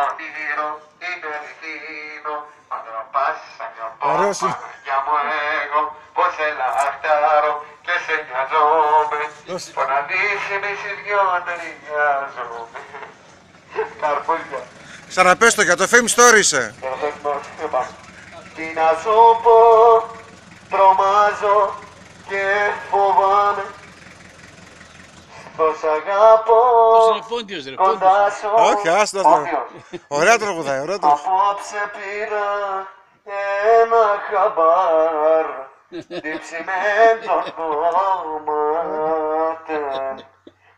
όνειρο είναι ρητίνο. Ανθρωπάς, Ωραίος είναι. Παναγιά μου εγώ, πως ελαχτάρω και σε νοιαζόμαι. Πω να δεις εμείς οι δυο ταιριάζομαι. Καρπούζια. Ξαναπες το για το Fame Stories. Τι να σου πω, τρομάζω και φοβάμαι. Πως αγαπώ κοντά σου. Όχι, άστο. Ωραία τραγουδάει, ωραία τραγουδάει. Απόψε πήρα ένα χαμπάρ, διψημένων κομμάτων.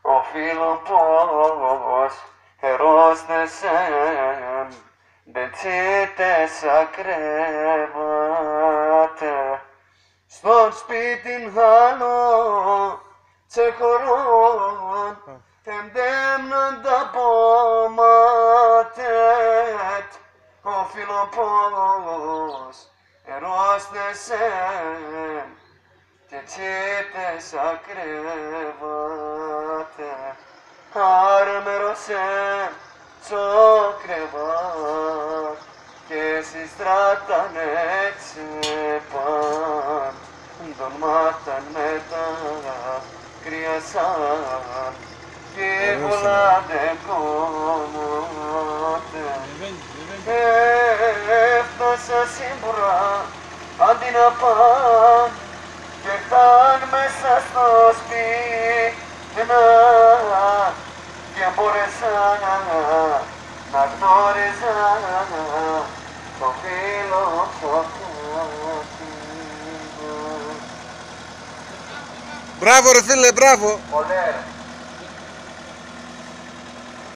Οφείλω πως ερώσθεσεν, δεν τσίτεσα κρέβατε. Στον σπίτι χάνω τσεχωρών, εντέμνοντα πόματετ. Οφείλω πως ερώσθεσεν, δεν τσίτεσα κρέβατε. Άρμερωσεν στο κρεβάτ και εσείς στράτανε τσέπαν. Τον μάταν μετά κρυασάν και βολάτε κόμμοτε. Έφτασα σύμπουρα αντί να πάν και φτάν μέσα στο σπίτι και μπόρεσα να γνώριζα το φίλο ψωχάτι. Μπράβο ρε φίλε, μπράβο. Ολέ.